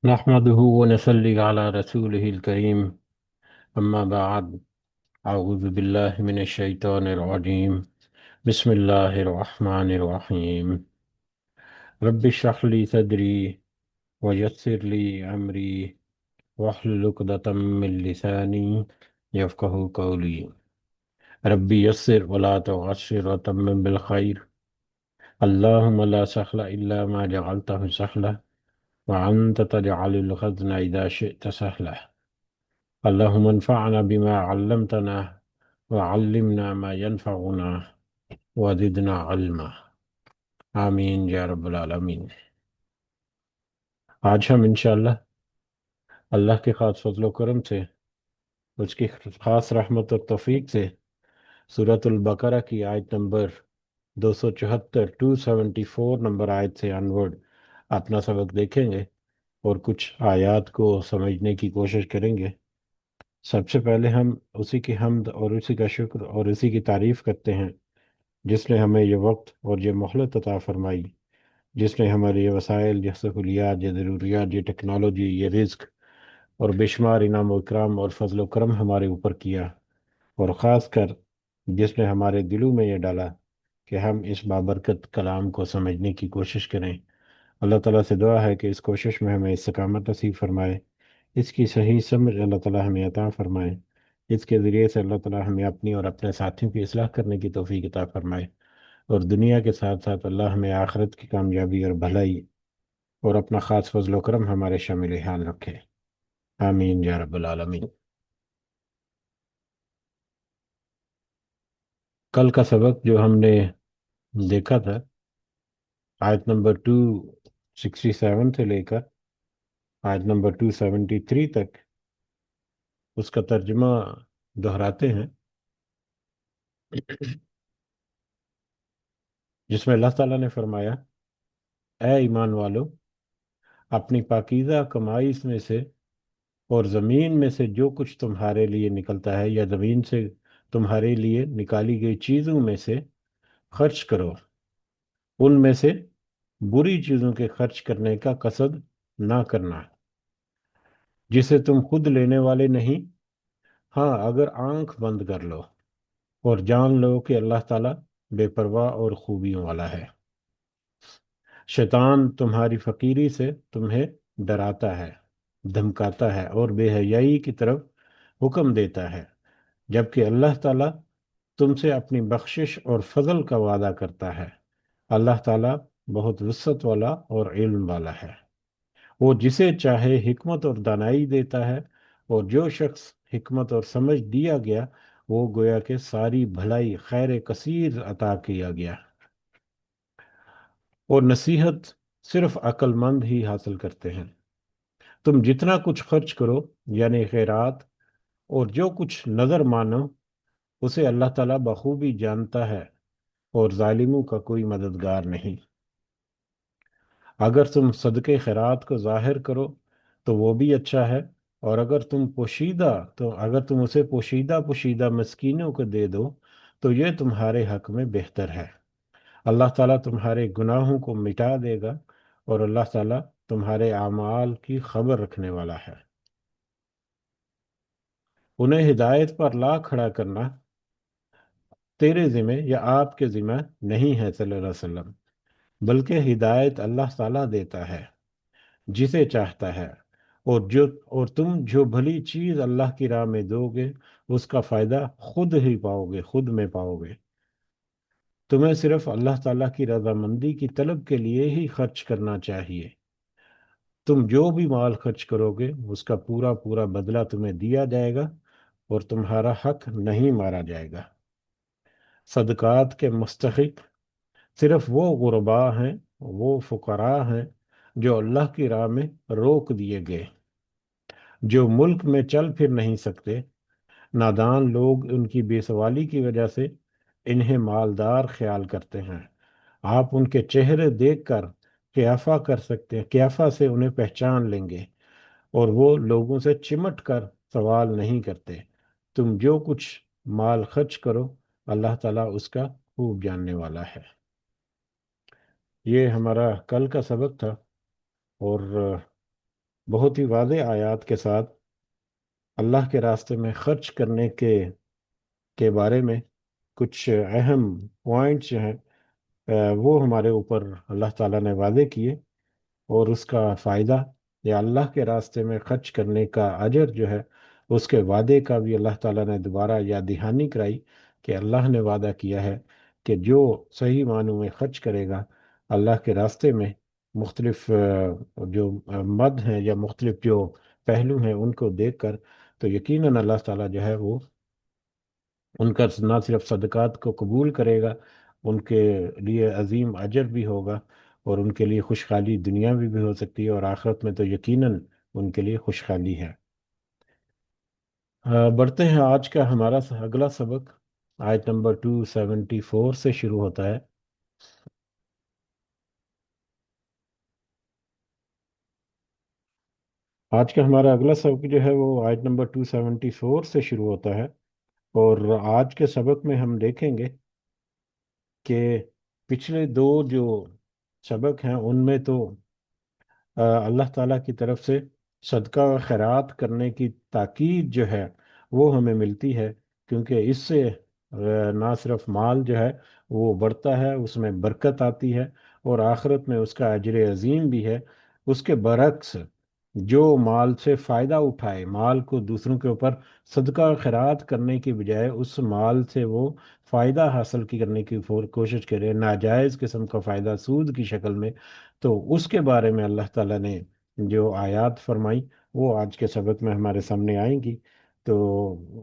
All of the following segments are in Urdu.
نحمده ونصلي على رسوله الكريم. أما بعد، أعوذ بالله من الشيطان الرجيم. بسم الله الرحمن الرحيم. رب اشرح لي صدري ويسر لي أمري واحلل عقدة من لساني يفقه قولي. ربي يسر ولا تعسر وتمم بالخير. اللهم لا سهل إلا ما جعلته سهلا وأنت تجعل الحزن إذا شئت سهلا. اللهم انفعنا بما علمتنا وعلمنا ما ينفعنا وزدنا علما. آمین یا رب العالمین۔ آج ہم انشاءاللہ اللہ کے خاص فضل و کرم سے، اس کی خاص رحمت اور توفیق سے سورۃ البقرہ کی آیت نمبر 274 274 نمبر آیت سے انورڈ اپنا سبق دیکھیں گے اور کچھ آیات کو سمجھنے کی کوشش کریں گے۔ سب سے پہلے ہم اسی کی حمد اور اسی کا شکر اور اسی کی تعریف کرتے ہیں جس نے ہمیں یہ وقت اور یہ مہلت عطا فرمائی، جس نے ہمارے یہ وسائل، یہ سہولیات، یہ ضروریات، یہ ٹیکنالوجی، یہ رزق اور بے شمار انعام و اکرام اور فضل و کرم ہمارے اوپر کیا، اور خاص کر جس نے ہمارے دلوں میں یہ ڈالا کہ ہم اس بابرکت کلام کو سمجھنے کی کوشش کریں۔ اللہ تعالیٰ سے دعا ہے کہ اس کوشش میں ہمیں استقامت نصیب فرمائے، اس کی صحیح سمجھ اللہ تعالیٰ ہمیں عطا فرمائے، اس کے ذریعے سے اللہ تعالیٰ ہمیں اپنی اور اپنے ساتھیوں کی اصلاح کرنے کی توفیق عطا فرمائے، اور دنیا کے ساتھ ساتھ اللہ ہمیں آخرت کی کامیابی اور بھلائی اور اپنا خاص فضل و کرم ہمارے شامل حال رکھے۔ آمین یا رب العالمین۔ کل کا سبق جو ہم نے دیکھا تھا، آیت نمبر 267 سے لے کر آیت نمبر 273 تک، اس کا ترجمہ دہراتے ہیں، جس میں اللہ تعالیٰ نے فرمایا: اے ایمان والو، اپنی پاکیزہ کمائی میں سے اور زمین میں سے جو کچھ تمہارے لیے نکلتا ہے یا زمین سے تمہارے لیے نکالی گئی چیزوں میں سے خرچ کرو، ان میں سے بری چیزوں کے خرچ کرنے کا قصد نہ کرنا جسے تم خود لینے والے نہیں، ہاں اگر آنکھ بند کر لو اور جان لو کہ اللہ تعالیٰ بے پرواہ اور خوبیوں والا ہے۔ شیطان تمہاری فقیری سے تمہیں ڈراتا ہے، دھمکاتا ہے اور بے حیائی کی طرف حکم دیتا ہے، جبکہ اللہ تعالیٰ تم سے اپنی بخشش اور فضل کا وعدہ کرتا ہے۔ اللہ تعالیٰ بہت وسعت والا اور علم والا ہے، وہ جسے چاہے حکمت اور دانائی دیتا ہے، اور جو شخص حکمت اور سمجھ دیا گیا وہ گویا کہ ساری بھلائی خیر کثیر عطا کیا گیا، اور نصیحت صرف عقل مند ہی حاصل کرتے ہیں۔ تم جتنا کچھ خرچ کرو، یعنی خیرات اور جو کچھ نظر مانو، اسے اللہ تعالیٰ بخوبی جانتا ہے، اور ظالموں کا کوئی مددگار نہیں۔ اگر تم صدقے خیرات کو ظاہر کرو تو وہ بھی اچھا ہے، اور اگر تم اسے پوشیدہ پوشیدہ مسکینوں کو دے دو تو یہ تمہارے حق میں بہتر ہے۔ اللہ تعالیٰ تمہارے گناہوں کو مٹا دے گا، اور اللہ تعالیٰ تمہارے اعمال کی خبر رکھنے والا ہے۔ انہیں ہدایت پر لا کھڑا کرنا تیرے ذمہ یا آپ کے ذمہ نہیں ہے صلی اللہ علیہ وسلم، بلکہ ہدایت اللہ تعالیٰ دیتا ہے جسے چاہتا ہے، اور تم جو بھلی چیز اللہ کی راہ میں دو گے اس کا فائدہ خود ہی پاؤ گے، خود میں پاؤ گے۔ تمہیں صرف اللہ تعالیٰ کی رضامندی کی طلب کے لیے ہی خرچ کرنا چاہیے۔ تم جو بھی مال خرچ کرو گے اس کا پورا پورا بدلہ تمہیں دیا جائے گا، اور تمہارا حق نہیں مارا جائے گا۔ صدقات کے مستحق صرف وہ غرباء ہیں، وہ فقراء ہیں جو اللہ کی راہ میں روک دیے گئے، جو ملک میں چل پھر نہیں سکتے۔ نادان لوگ ان کی بے سوالی کی وجہ سے انہیں مالدار خیال کرتے ہیں۔ آپ ان کے چہرے دیکھ کر قیافہ سے انہیں پہچان لیں گے، اور وہ لوگوں سے چمٹ کر سوال نہیں کرتے۔ تم جو کچھ مال خرچ کرو اللہ تعالیٰ اس کا خوب جاننے والا ہے۔ یہ ہمارا کل کا سبق تھا، اور بہت ہی واضح آیات کے ساتھ اللہ کے راستے میں خرچ کرنے کے بارے میں کچھ اہم پوائنٹس جو ہیں وہ ہمارے اوپر اللہ تعالیٰ نے واضح کیے، اور اس کا فائدہ یا اللہ کے راستے میں خرچ کرنے کا اجر جو ہے اس کے وعدے کا بھی اللہ تعالیٰ نے دوبارہ یاد دہانی کرائی کہ اللہ نے وعدہ کیا ہے کہ جو صحیح معنوں میں خرچ کرے گا اللہ کے راستے میں، مختلف جو مد ہیں یا مختلف جو پہلو ہیں ان کو دیکھ کر، تو یقیناً اللہ تعالیٰ جو ہے وہ ان کا نہ صرف صدقات کو قبول کرے گا، ان کے لیے عظیم اجر بھی ہوگا، اور ان کے لیے خوشحالی دنیا میں بھی ہو سکتی ہے، اور آخرت میں تو یقیناً ان کے لیے خوشحالی ہے۔ بڑھتے ہیں، آج کا ہمارا اگلا سبق آیت نمبر 274 سے شروع ہوتا ہے۔ آج کا ہمارا اگلا سبق جو ہے وہ آیت نمبر 274 سے شروع ہوتا ہے، اور آج کے سبق میں ہم دیکھیں گے کہ پچھلے دو جو سبق ہیں ان میں تو اللہ تعالیٰ کی طرف سے صدقہ و خیرات کرنے کی تاکید جو ہے وہ ہمیں ملتی ہے، کیونکہ اس سے نہ صرف مال جو ہے وہ بڑھتا ہے، اس میں برکت آتی ہے، اور آخرت میں اس کا اجر عظیم بھی ہے۔ اس کے برعکس جو مال سے فائدہ اٹھائے، مال کو دوسروں کے اوپر صدقہ و خیرات کرنے کی بجائے اس مال سے وہ فائدہ حاصل کرنے کی کوشش کرے، ناجائز قسم کا فائدہ سود کی شکل میں، تو اس کے بارے میں اللہ تعالیٰ نے جو آیات فرمائی وہ آج کے سبق میں ہمارے سامنے آئیں گی۔ تو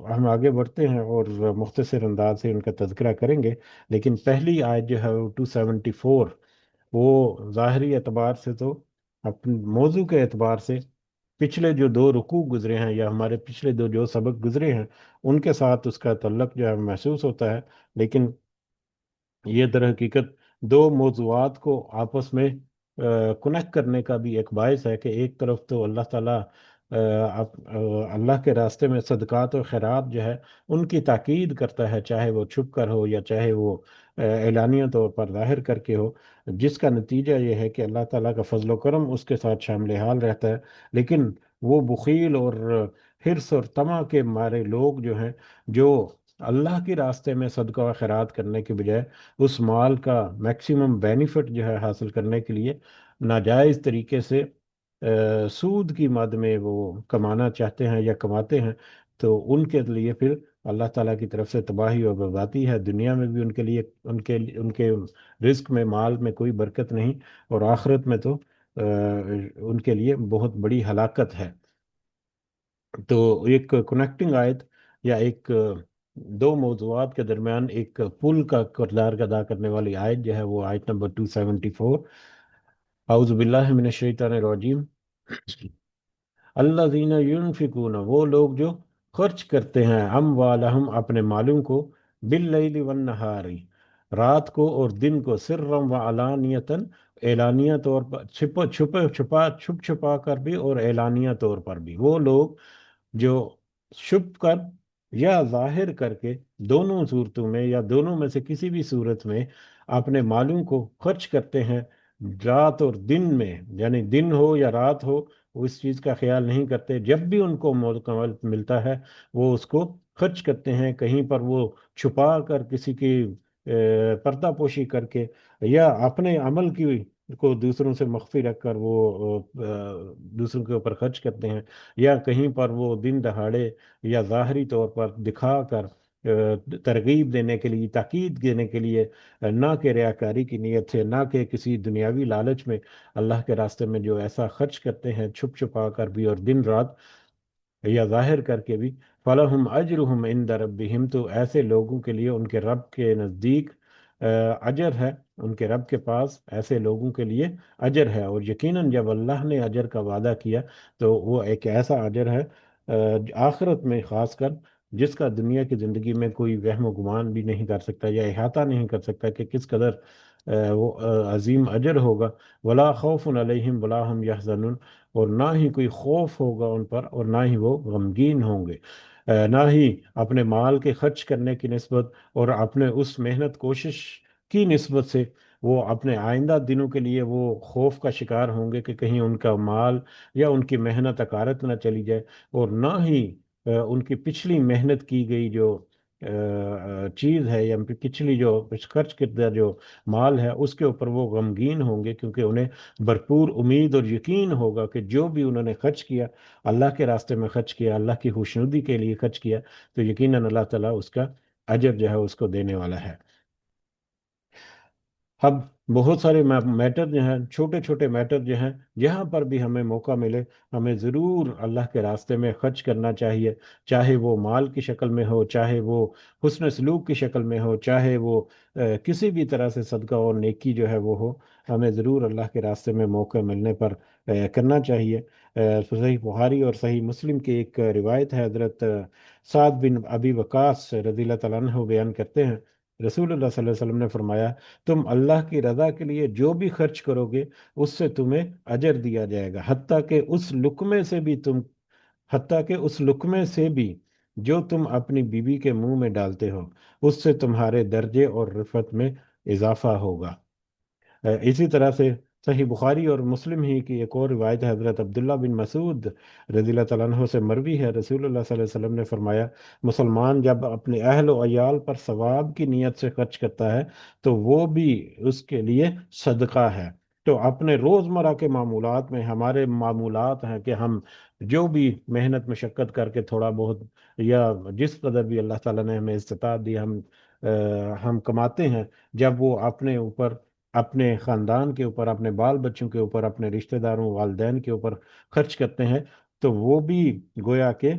ہم آگے بڑھتے ہیں اور مختصر انداز سے ان کا تذکرہ کریں گے، لیکن پہلی آیت جو ہے وہ 274، وہ ظاہری اعتبار سے تو اپنے موضوع کے اعتبار سے پچھلے جو دو رکوع گزرے ہیں یا ہمارے پچھلے دو جو سبق گزرے ہیں ان کے ساتھ اس کا تعلق جو ہے محسوس ہوتا ہے، لیکن یہ در حقیقت دو موضوعات کو آپس میں کنیکٹ کرنے کا بھی ایک باعث ہے کہ ایک طرف تو اللہ تعالیٰ اللہ کے راستے میں صدقات و خیرات جو ہے ان کی تاکید کرتا ہے، چاہے وہ چھپ کر ہو یا چاہے وہ اعلانیہ طور پر ظاہر کر کے ہو، جس کا نتیجہ یہ ہے کہ اللہ تعالیٰ کا فضل و کرم اس کے ساتھ شامل حال رہتا ہے۔ لیکن وہ بخیل اور حرص اور طمع کے مارے لوگ جو ہیں، جو اللہ کے راستے میں صدقہ و خیرات کرنے کے بجائے اس مال کا میکسیمم بینیفٹ جو ہے حاصل کرنے کے لیے ناجائز طریقے سے سود کی مد میں وہ کمانا چاہتے ہیں یا کماتے ہیں، تو ان کے لیے پھر اللہ تعالیٰ کی طرف سے تباہی و بربادی ہے، دنیا میں بھی ان کے لیے ان کے رزق میں، مال میں کوئی برکت نہیں، اور آخرت میں تو ان کے لیے بہت بڑی ہلاکت ہے۔ تو ایک کنیکٹنگ آیت یا ایک دو موضوعات کے درمیان ایک پل کا کردار ادا کرنے والی آیت جو ہے وہ آیت نمبر 274، اعوذ باللہ من الشیطان الرجیم، الذین ینفقون، وہ لوگ جو خرچ کرتے ہیں، اموالہم، اپنے مالوں کو، باللیل والنہار، رات کو اور دن کو، سرا و علانیتاً، اعلانیہ طور پر، چھپ چھپا کر بھی اور اعلانیہ طور پر بھی، وہ لوگ جو چھپ کر یا ظاہر کر کے، دونوں صورتوں میں یا دونوں میں سے کسی بھی صورت میں اپنے مالوں کو خرچ کرتے ہیں، رات اور دن میں، یعنی دن ہو یا رات ہو، وہ اس چیز کا خیال نہیں کرتے، جب بھی ان کو مکمل ملتا ہے وہ اس کو خرچ کرتے ہیں، کہیں پر وہ چھپا کر کسی کی پردہ پوشی کر کے، یا اپنے عمل کی کو دوسروں سے مخفی رکھ کر وہ دوسروں کے اوپر خرچ کرتے ہیں، یا کہیں پر وہ دن دہاڑے یا ظاہری طور پر دکھا کر ترغیب دینے کے لیے، تاکید دینے کے لیے، نہ کہ ریاکاری کی نیت سے، نہ کہ کسی دنیاوی لالچ میں، اللہ کے راستے میں جو ایسا خرچ کرتے ہیں چھپ چھپا کر بھی اور دن رات یا ظاہر کر کے بھی، فَلَهُمْ أَجْرُهُمْ عِنْدَ رَبِّهِمْ، تو ایسے لوگوں کے لیے ان کے رب کے نزدیک اجر ہے، ان کے رب کے پاس ایسے لوگوں کے لیے اجر ہے، اور یقیناً جب اللہ نے اجر کا وعدہ کیا تو وہ ایک ایسا اجر ہے آخرت میں خاص کر، جس کا دنیا کی زندگی میں کوئی وہم و گمان بھی نہیں کر سکتا یا احاطہ نہیں کر سکتا کہ کس قدر وہ عظیم اجر ہوگا۔ ولا خوف علیہم ولا ہم یحزنون، اور نہ ہی کوئی خوف ہوگا ان پر اور نہ ہی وہ غمگین ہوں گے، نہ ہی اپنے مال کے خرچ کرنے کی نسبت اور اپنے اس محنت کوشش کی نسبت سے وہ اپنے آئندہ دنوں کے لیے وہ خوف کا شکار ہوں گے کہ کہیں ان کا مال یا ان کی محنت اکارت نہ چلی جائے، اور نہ ہی ان کی پچھلی محنت کی گئی جو چیز ہے یا پچھلی جو خرچ کردہ جو مال ہے اس کے اوپر وہ غمگین ہوں گے، کیونکہ انہیں بھرپور امید اور یقین ہوگا کہ جو بھی انہوں نے خرچ کیا، اللہ کے راستے میں خرچ کیا، اللہ کی خوشنودی کے لیے خرچ کیا، تو یقیناً اللہ تعالیٰ اس کا اجر جو ہے اس کو دینے والا ہے۔ اب بہت سارے میٹر جو ہیں، چھوٹے چھوٹے میٹر جو ہیں، جہاں پر بھی ہمیں موقع ملے ہمیں ضرور اللہ کے راستے میں خرچ کرنا چاہیے، چاہے وہ مال کی شکل میں ہو، چاہے وہ حسن سلوک کی شکل میں ہو، چاہے وہ کسی بھی طرح سے صدقہ اور نیکی جو ہے وہ ہو، ہمیں ضرور اللہ کے راستے میں موقع ملنے پر کرنا چاہیے۔ صحیح بخاری اور صحیح مسلم کی ایک روایت ہے، حضرت سعد بن ابی وقاص رضی اللہ تعالیٰ عنہ بیان کرتے ہیں، رسول اللہ صلی اللہ علیہ وسلم نے فرمایا، تم اللہ کی رضا کے لیے جو بھی خرچ کرو گے اس سے تمہیں اجر دیا جائے گا، حتیٰ کہ اس لقمے سے بھی جو تم اپنی بیوی کے منہ میں ڈالتے ہو، اس سے تمہارے درجے اور رفعت میں اضافہ ہوگا۔ اسی طرح سے صحیح بخاری اور مسلم ہی کی ایک اور روایت ہے، حضرت عبداللہ بن مسعود رضی اللہ تعالیٰ عنہ سے مروی ہے، رسول اللہ صلی اللہ علیہ وسلم نے فرمایا، مسلمان جب اپنے اہل و عیال پر ثواب کی نیت سے خرچ کرتا ہے تو وہ بھی اس کے لیے صدقہ ہے۔ تو اپنے روزمرہ کے معمولات میں ہمارے معمولات ہیں کہ ہم جو بھی محنت مشقت کر کے تھوڑا بہت یا جس قدر بھی اللہ تعالیٰ نے ہمیں استطاعت دی ہم کماتے ہیں، جب وہ اپنے اوپر، اپنے خاندان کے اوپر، اپنے بال بچوں کے اوپر، اپنے رشتہ داروں والدین کے اوپر خرچ کرتے ہیں، تو وہ بھی گویا کہ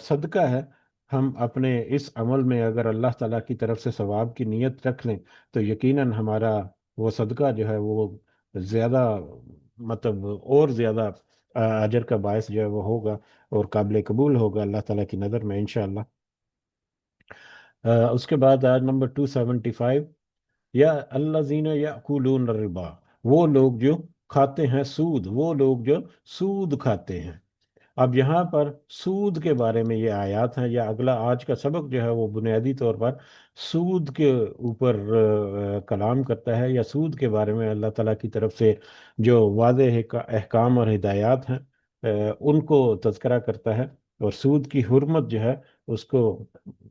صدقہ ہے۔ ہم اپنے اس عمل میں اگر اللہ تعالیٰ کی طرف سے ثواب کی نیت رکھ لیں تو یقیناً ہمارا وہ صدقہ جو ہے وہ زیادہ، مطلب اور زیادہ اجر کا باعث جو ہے وہ ہوگا اور قابل قبول ہوگا اللہ تعالیٰ کی نظر میں انشاءاللہ۔ اس کے بعد آج نمبر 275، یا الذین یأکلون الربا، وہ لوگ جو کھاتے ہیں سود، وہ لوگ جو سود کھاتے ہیں۔ اب یہاں پر سود کے بارے میں یہ آیات ہیں، یا اگلا آج کا سبق جو ہے وہ بنیادی طور پر سود کے اوپر کلام کرتا ہے، یا سود کے بارے میں اللہ تعالیٰ کی طرف سے جو واضح احکام اور ہدایات ہیں ان کو تذکرہ کرتا ہے، اور سود کی حرمت جو ہے اس کو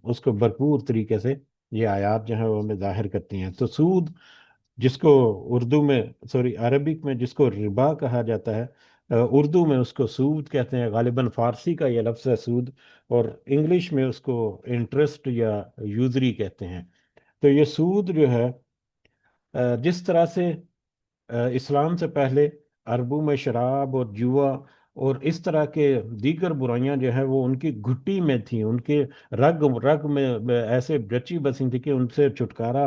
اس کو بھرپور طریقے سے یہ آیات جو ہیں وہ ہمیں ظاہر کرتی ہیں۔ تو سود، جس کو اردو میں، سوری عربک میں جس کو ربا کہا جاتا ہے، اردو میں اس کو سود کہتے ہیں، غالباً فارسی کا یہ لفظ ہے سود، اور انگلش میں اس کو انٹرسٹ یا یوزری کہتے ہیں۔ تو یہ سود جو ہے جس طرح سے اسلام سے پہلے عربوں میں شراب اور جوا اور اس طرح کے دیگر برائیاں جو ہیں وہ ان کی گھٹی میں تھیں، ان کے رگ رگ میں ایسے رچی بسی تھی کہ ان سے چھٹکارا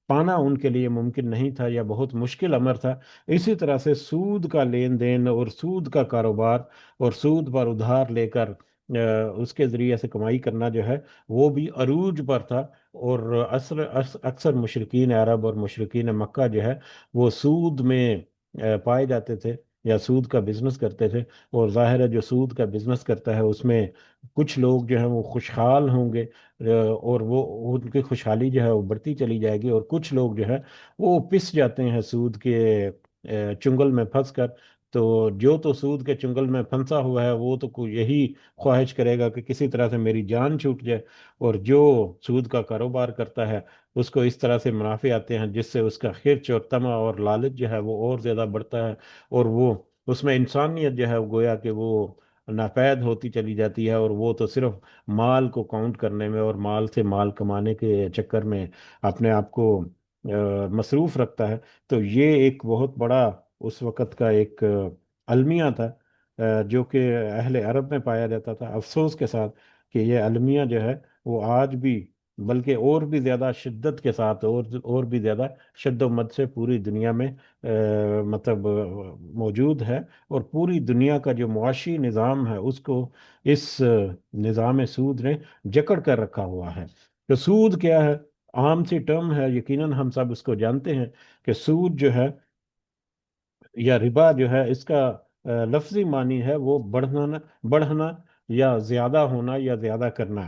پانا ان کے لیے ممکن نہیں تھا یا بہت مشکل امر تھا۔ اسی طرح سے سود کا لین دین اور سود کا کاروبار اور سود پر ادھار لے کر اس کے ذریعے سے کمائی کرنا جو ہے وہ بھی عروج پر تھا، اور اکثر مشرقین عرب اور مشرقین مکہ جو ہے وہ سود میں پائے جاتے تھے یا سود کا بزنس کرتے تھے، اور ظاہر ہے جو سود کا بزنس کرتا ہے اس میں کچھ لوگ جو ہیں وہ خوشحال ہوں گے، اور وہ ان کی خوشحالی جو ہے وہ بڑھتی چلی جائے گی، اور کچھ لوگ جو ہے وہ پس جاتے ہیں سود کے چنگل میں پھنس کر۔ تو سود کے چنگل میں پھنسا ہوا ہے وہ تو یہی خواہش کرے گا کہ کسی طرح سے میری جان چھوٹ جائے، اور جو سود کا کاروبار کرتا ہے اس کو اس طرح سے منافع آتے ہیں جس سے اس کا خرچ اور طمع اور لالچ جو ہے وہ اور زیادہ بڑھتا ہے، اور وہ اس میں انسانیت جو ہے گویا کہ وہ ناپید ہوتی چلی جاتی ہے، اور وہ تو صرف مال کو کاؤنٹ کرنے میں اور مال سے مال کمانے کے چکر میں اپنے آپ کو مصروف رکھتا ہے۔ تو یہ ایک بہت بڑا اس وقت کا ایک المیہ تھا جو کہ اہل عرب میں پایا جاتا تھا۔ افسوس کے ساتھ کہ یہ المیہ جو ہے وہ آج بھی، بلکہ اور بھی زیادہ شدت کے ساتھ اور بھی زیادہ شد و مد سے پوری دنیا میں مطلب موجود ہے، اور پوری دنیا کا جو معاشی نظام ہے اس کو اس نظام سود نے جکڑ کر رکھا ہوا ہے۔ تو سود کیا ہے؟ عام سی ٹرم ہے، یقیناً ہم سب اس کو جانتے ہیں کہ سود جو ہے یا ربا جو ہے اس کا لفظی معنی ہے وہ بڑھنا، بڑھنا یا زیادہ ہونا یا زیادہ کرنا،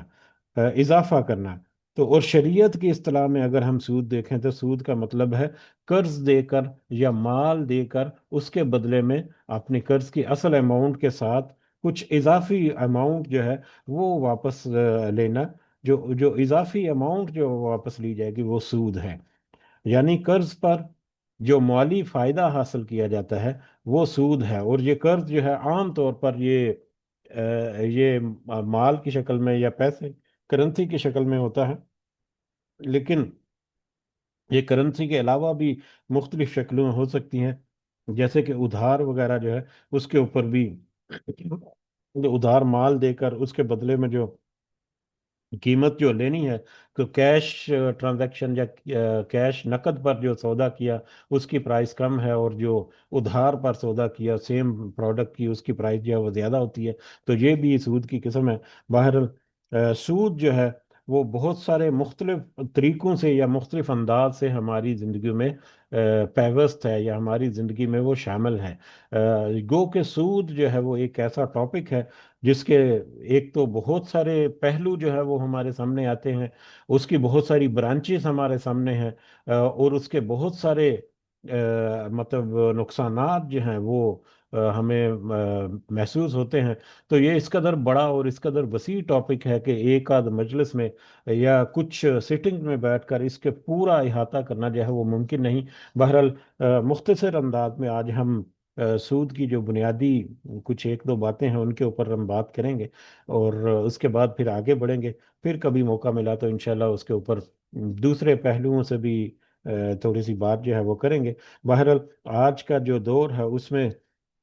اضافہ کرنا۔ تو اور شریعت کی اصطلاح میں اگر ہم سود دیکھیں تو سود کا مطلب ہے قرض دے کر یا مال دے کر اس کے بدلے میں اپنی قرض کی اصل اماؤنٹ کے ساتھ کچھ اضافی اماؤنٹ جو ہے وہ واپس لینا. جو اضافی اماؤنٹ جو واپس لی جائے گی وہ سود ہے. یعنی قرض پر جو مالی فائدہ حاصل کیا جاتا ہے وہ سود ہے. اور یہ قرض جو ہے عام طور پر یہ مال کی شکل میں یا پیسے کرنسی کی شکل میں ہوتا ہے. لیکن یہ کرنسی کے علاوہ بھی مختلف شکلوں میں ہو سکتی ہیں. جیسے کہ ادھار وغیرہ جو ہے اس کے اوپر بھی ادھار مال دے کر اس کے بدلے میں جو قیمت جو لینی ہے تو کیش ٹرانزیکشن یا کیش نقد پر جو سودا کیا اس کی پرائس کم ہے، اور جو ادھار پر سودا کیا سیم پروڈکٹ کی اس کی پرائس جو ہے وہ زیادہ ہوتی ہے. تو یہ بھی سود کی قسم ہے. بہرحال سود جو ہے وہ بہت سارے مختلف طریقوں سے یا مختلف انداز سے ہماری زندگی میں پیوست ہے یا ہماری زندگی میں وہ شامل ہے. گو کہ سود جو ہے وہ ایک ایسا ٹاپک ہے جس کے ایک تو بہت سارے پہلو جو ہے وہ ہمارے سامنے آتے ہیں، اس کی بہت ساری برانچز ہمارے سامنے ہیں، اور اس کے بہت سارے مطلب نقصانات جو ہیں وہ ہمیں محسوس ہوتے ہیں. تو یہ اس قدر بڑا اور اس قدر وسیع ٹاپک ہے کہ ایک آدھ مجلس میں یا کچھ سٹنگ میں بیٹھ کر اس کے پورا احاطہ کرنا جو ہے وہ ممکن نہیں. بہرحال مختصر انداز میں آج ہم سود کی جو بنیادی کچھ ایک دو باتیں ہیں ان کے اوپر ہم بات کریں گے، اور اس کے بعد پھر آگے بڑھیں گے. پھر کبھی موقع ملا تو انشاءاللہ اس کے اوپر دوسرے پہلوؤں سے بھی تھوڑی سی بات جو ہے وہ کریں گے. بہرحال آج کا جو دور ہے اس میں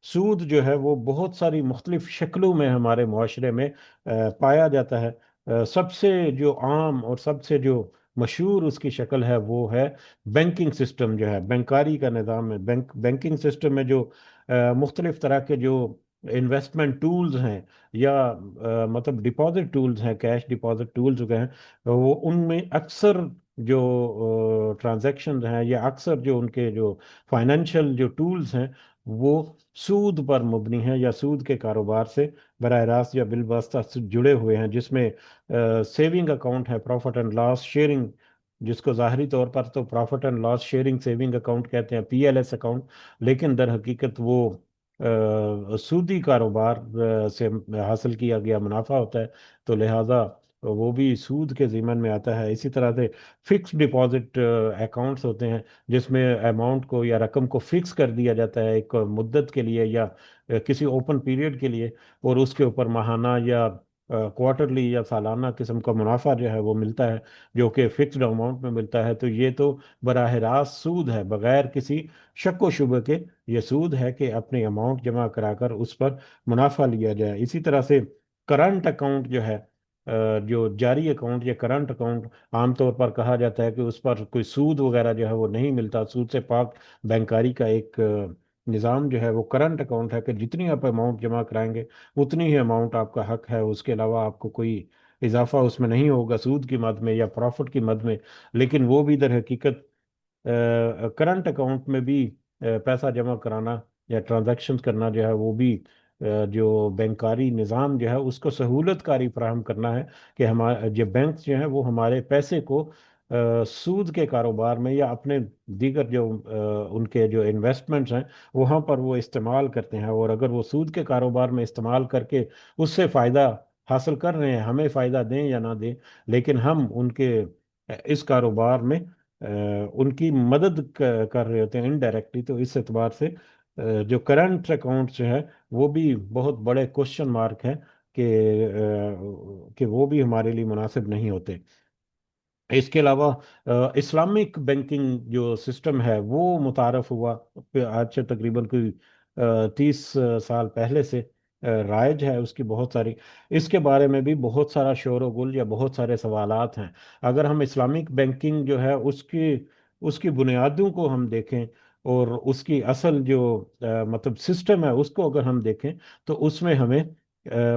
سود جو ہے وہ بہت ساری مختلف شکلوں میں ہمارے معاشرے میں پایا جاتا ہے. سب سے جو عام اور سب سے جو مشہور اس کی شکل ہے وہ ہے بینکنگ سسٹم جو ہے، بینکاری کا نظام ہے. بینکنگ سسٹم میں جو مختلف طرح کے جو انویسٹمنٹ ٹولز ہیں یا مطلب ڈپازٹ ٹولز ہیں، کیش ڈپازٹ ٹولز جو ہیں، وہ ان میں اکثر جو ٹرانزیکشن ہیں یا اکثر جو ان کے جو فائنینشیل جو ٹولز ہیں وہ سود پر مبنی ہیں یا سود کے کاروبار سے براہ راست یا بالواسطہ جڑے ہوئے ہیں، جس میں سیونگ اکاؤنٹ ہے، پروفٹ اینڈ لاس شیئرنگ، جس کو ظاہری طور پر تو profit and loss sharing saving account کہتے ہیں، PLS اکاؤنٹ. لیکن در حقیقت وہ سودی کاروبار سے حاصل کیا گیا منافع ہوتا ہے، تو لہٰذا وہ بھی سود کے ضمن میں آتا ہے. اسی طرح سے فکس ڈپازٹ اکاؤنٹس ہوتے ہیں جس میں اماؤنٹ کو یا رقم کو فکس کر دیا جاتا ہے ایک مدت کے لیے یا کسی اوپن پیریڈ کے لیے، اور اس کے اوپر ماہانہ یا کوارٹرلی یا سالانہ قسم کا منافع جو ہے وہ ملتا ہے، جو کہ فکسڈ اماؤنٹ میں ملتا ہے. تو یہ تو براہ راست سود ہے بغیر کسی شک و شبہ کے. یہ سود ہے کہ اپنی اماؤنٹ جمع کرا کر اس پر منافع لیا جائے. اسی طرح سے کرنٹ اکاؤنٹ جو ہے، جو جاری اکاؤنٹ یا کرنٹ اکاؤنٹ عام طور پر کہا جاتا ہے کہ اس پر کوئی سود وغیرہ جو ہے وہ نہیں ملتا، سود سے پاک بینکاری کا ایک نظام جو ہے وہ کرنٹ اکاؤنٹ ہے کہ جتنی آپ اماؤنٹ جمع کرائیں گے اتنی ہی اماؤنٹ آپ کا حق ہے، اس کے علاوہ آپ کو کوئی اضافہ اس میں نہیں ہوگا سود کی مد میں یا پروفٹ کی مد میں. لیکن وہ بھی در حقیقت کرنٹ اکاؤنٹ میں بھی پیسہ جمع کرانا یا ٹرانزیکشن کرنا جو ہے وہ بھی جو بینکاری نظام جو ہے اس کو سہولت کاری فراہم کرنا ہے کہ ہمارے جو بینکس جو ہیں وہ ہمارے پیسے کو سود کے کاروبار میں یا اپنے دیگر جو ان کے جو انویسٹمنٹس ہیں وہاں پر وہ استعمال کرتے ہیں. اور اگر وہ سود کے کاروبار میں استعمال کر کے اس سے فائدہ حاصل کر رہے ہیں، ہمیں فائدہ دیں یا نہ دیں، لیکن ہم ان کے اس کاروبار میں ان کی مدد کر رہے ہوتے ہیں انڈائریکٹلی. تو اس اعتبار سے جو کرنٹ اکاؤنٹ جو ہے وہ بھی بہت بڑے کوشچن مارک ہے کہ کہ وہ بھی ہمارے لیے مناسب نہیں ہوتے. اس کے علاوہ اسلامک بینکنگ جو سسٹم ہے وہ متعارف ہوا آج سے تقریباً کوئی 30 سال پہلے سے رائج ہے اس کی بہت ساری. اس کے بارے میں بھی بہت سارا شور و گل یا بہت سارے سوالات ہیں. اگر ہم اسلامک بینکنگ جو ہے اس کی بنیادوں کو ہم دیکھیں اور اس کی اصل جو مطلب سسٹم ہے اس کو اگر ہم دیکھیں تو اس میں ہمیں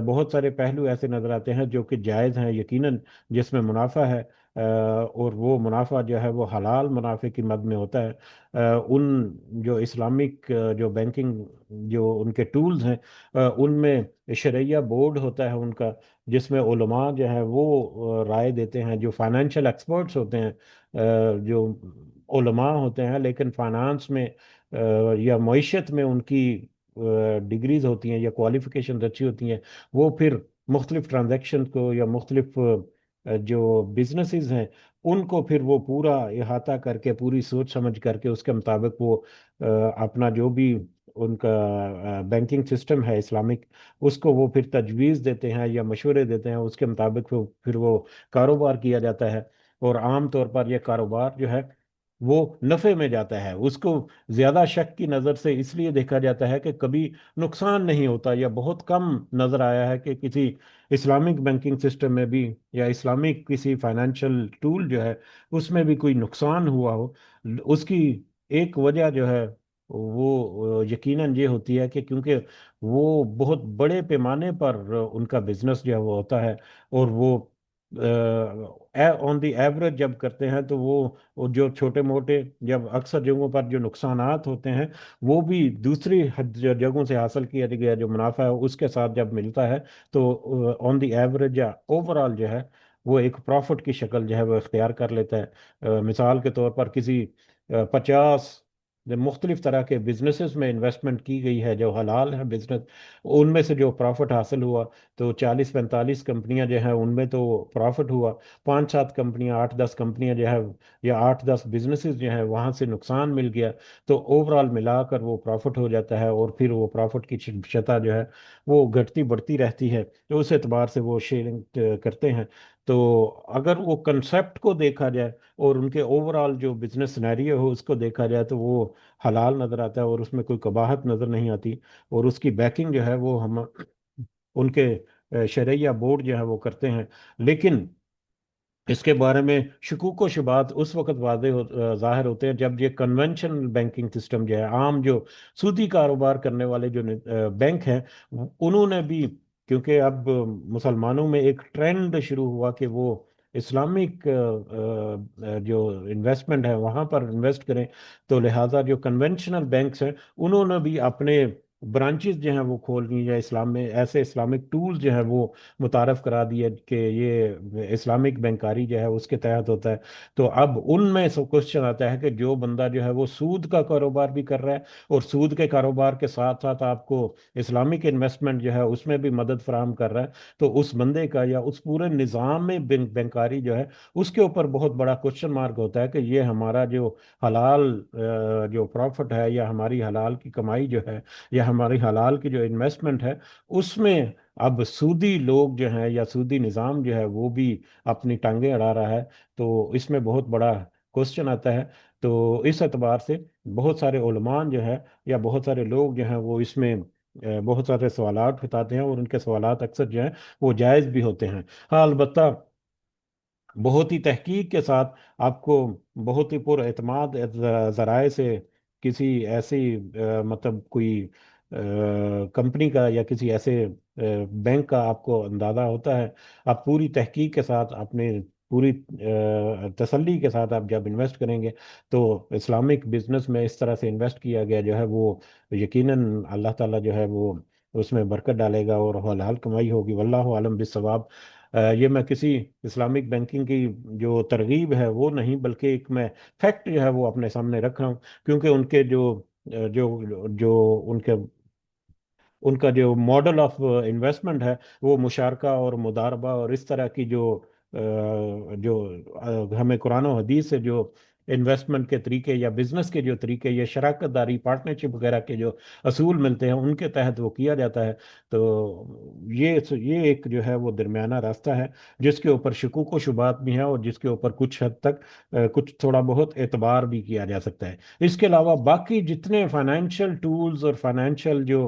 بہت سارے پہلو ایسے نظر آتے ہیں جو کہ جائز ہیں یقیناً، جس میں منافع ہے. اور وہ منافع جو ہے وہ حلال منافع کی مد میں ہوتا ہے، ان جو اسلامک جو بینکنگ جو ان کے ٹولز ہیں، ان میں شرعیہ بورڈ ہوتا ہے ان کا، جس میں علماء جو ہے وہ رائے دیتے ہیں، جو فائنینشیل ایکسپرٹس ہوتے ہیں، جو علماء ہوتے ہیں لیکن فائنانس میں یا معیشت میں ان کی ڈگریز ہوتی ہیں یا کوالیفیکیشن اچھی ہوتی ہیں، وہ پھر مختلف ٹرانزیکشن کو یا مختلف جو بزنسز ہیں ان کو پھر وہ پورا احاطہ کر کے، پوری سوچ سمجھ کر کے اس کے مطابق وہ اپنا جو بھی ان کا بینکنگ سسٹم ہے اسلامک، اس کو وہ پھر تجویز دیتے ہیں یا مشورے دیتے ہیں، اس کے مطابق پھر وہ کاروبار کیا جاتا ہے۔ اور عام طور پر یہ کاروبار جو ہے وہ نفع میں جاتا ہے، اس کو زیادہ شک کی نظر سے اس لیے دیکھا جاتا ہے کہ کبھی نقصان نہیں ہوتا، یا بہت کم نظر آیا ہے کہ کسی اسلامک بینکنگ سسٹم میں بھی یا اسلامک کسی فائنینشیل ٹول جو ہے اس میں بھی کوئی نقصان ہوا ہو۔ اس کی ایک وجہ جو ہے وہ یقیناً یہ ہوتی ہے کہ کیونکہ وہ بہت بڑے پیمانے پر ان کا بزنس جو ہے وہ ہوتا ہے، اور وہ آن دی ایوریج جب کرتے ہیں تو وہ جو چھوٹے موٹے جب اکثر جگہوں پر جو نقصانات ہوتے ہیں وہ بھی دوسری جگہوں سے حاصل کیا گیا جو منافع ہے اس کے ساتھ جب ملتا ہے تو آن دی ایوریج یا اوور آل جو ہے وہ ایک پروفٹ کی شکل جو ہے وہ اختیار کر لیتا ہے۔ مثال کے طور پر کسی 50 مختلف طرح کے بزنسز میں انویسٹمنٹ کی گئی ہے جو حلال ہے بزنس، ان میں سے جو پروفٹ حاصل ہوا تو 40 45 کمپنیاں جو ہیں ان میں تو پروفٹ ہوا، 5 7 کمپنیاں 8 10 کمپنیاں جو ہے یا 8 10 بزنسز جو ہیں وہاں سے نقصان مل گیا، تو اوور آل ملا کر وہ پروفٹ ہو جاتا ہے، اور پھر وہ پروفٹ کی شرح جو ہے وہ گھٹتی بڑھتی رہتی ہے، تو اس اعتبار سے وہ شیئرنگ کرتے ہیں۔ تو اگر وہ کنسپٹ کو دیکھا جائے اور ان کے اوور آل جو بزنس سنیریو ہو اس کو دیکھا جائے تو وہ حلال نظر آتا ہے، اور اس میں کوئی قباحت نظر نہیں آتی، اور اس کی بیکنگ جو ہے وہ ہم ان کے شرعیہ بورڈ جو ہے وہ کرتے ہیں۔ لیکن اس کے بارے میں شکوک و شبہات اس وقت ظاہر ہوتے ہیں جب یہ کنونشنل بینکنگ سسٹم جو ہے، عام جو سودی کاروبار کرنے والے جو بینک ہیں، انہوں نے بھی، کیونکہ اب مسلمانوں میں ایک ٹرینڈ شروع ہوا کہ وہ اسلامک جو انویسٹمنٹ ہے وہاں پر انویسٹ کریں، تو لہٰذا جو کنونشنل بینکس ہیں انہوں نے بھی اپنے برانچز جو ہیں وہ کھول دی، یا اسلام میں ایسے اسلامک ٹولز جو ہیں وہ متعارف کرا دیا کہ یہ اسلامک بینکاری جو ہے اس کے تحت ہوتا ہے۔ تو اب ان میں سے کوشچن آتا ہے کہ جو بندہ جو ہے وہ سود کا کاروبار بھی کر رہا ہے اور سود کے کاروبار کے ساتھ ساتھ آپ کو اسلامک انویسٹمنٹ جو ہے اس میں بھی مدد فراہم کر رہا ہے، تو اس بندے کا یا اس پورے نظام میں بینکاری جو ہے اس کے اوپر بہت بڑا کوشچن مارک ہوتا ہے کہ یہ ہمارا جو حلال جو پروفٹ ہے یا ہماری حلال کی کمائی جو ہے یا ہماری حلال کی جو انویسٹمنٹ ہے اس میں اب سودی لوگ جو ہیں یا سودی نظام جو ہے وہ بھی اپنی ٹانگیں اڑا رہا ہے، تو اس میں بہت بڑا کوشچن آتا ہے۔ تو اس اعتبار سے بہت سارے علماء جو ہے یا بہت سارے لوگ جو ہیں وہ اس میں بہت سارے سوالات اٹھاتے ہیں، اور ان کے سوالات اکثر جو ہیں وہ جائز بھی ہوتے ہیں۔ ہاں البتہ بہت ہی تحقیق کے ساتھ آپ کو بہت ہی پر اعتماد ذرائع سے کسی ایسی مطلب کوئی کمپنی کا یا کسی ایسے بینک کا آپ کو اندازہ ہوتا ہے، آپ پوری تحقیق کے ساتھ اپنے پوری تسلی کے ساتھ آپ جب انویسٹ کریں گے تو اسلامک بزنس میں اس طرح سے انویسٹ کیا گیا جو ہے وہ یقیناً اللہ تعالیٰ جو ہے وہ اس میں برکت ڈالے گا اور حلال کمائی ہوگی، واللہ عالم بالصواب۔ یہ میں کسی اسلامک بینکنگ کی جو ترغیب ہے وہ نہیں، بلکہ ایک میں فیکٹ جو ہے وہ اپنے سامنے رکھ رہا ہوں، کیونکہ ان کے جو ان کا جو ماڈل آف انویسٹمنٹ ہے وہ مشارکہ اور مضاربہ اور اس طرح کی جو ہمیں قرآن و حدیث سے جو انویسٹمنٹ کے طریقے یا بزنس کے جو طریقے یا شراکت داری پارٹنرشپ وغیرہ کے جو اصول ملتے ہیں ان کے تحت وہ کیا جاتا ہے۔ تو یہ ایک جو ہے وہ درمیانہ راستہ ہے جس کے اوپر شکوک و شبہات بھی ہیں اور جس کے اوپر کچھ حد تک کچھ تھوڑا بہت اعتبار بھی کیا جا سکتا ہے۔ اس کے علاوہ باقی جتنے فائنینشیل ٹولز اور فائنینشیل جو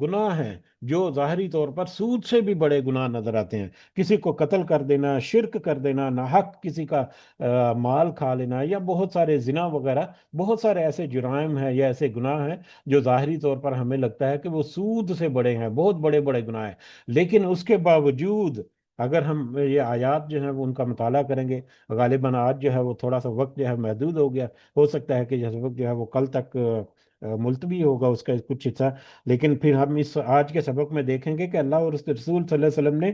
گناہ ہیں جو ظاہری طور پر سود سے بھی بڑے گناہ نظر آتے ہیں. کسی کو قتل کر دینا، شرک کر دینا، ناحق کسی کا مال کھا لینا، یا بہت سارے زنا وغیرہ، بہت سارے ایسے جرائم ہیں یا ایسے گناہ ہیں جو ظاہری طور پر ہمیں لگتا ہے کہ وہ سود سے بڑے ہیں، بہت بڑے بڑے گناہ ہیں. لیکن اس کے باوجود اگر ہم یہ آیات جو ہیں وہ ان کا مطالعہ کریں گے، غالباً آج جو ہے وہ تھوڑا سا وقت جو ہے محدود ہو گیا، ہو سکتا ہے کہ یہ وقت جو ہے وہ کل تک ملتوی ہوگا اس کا کچھ حصہ. لیکن پھر ہم اس آج کے سبق میں دیکھیں گے کہ اللہ اور اس کے رسول صلی اللہ علیہ وسلم نے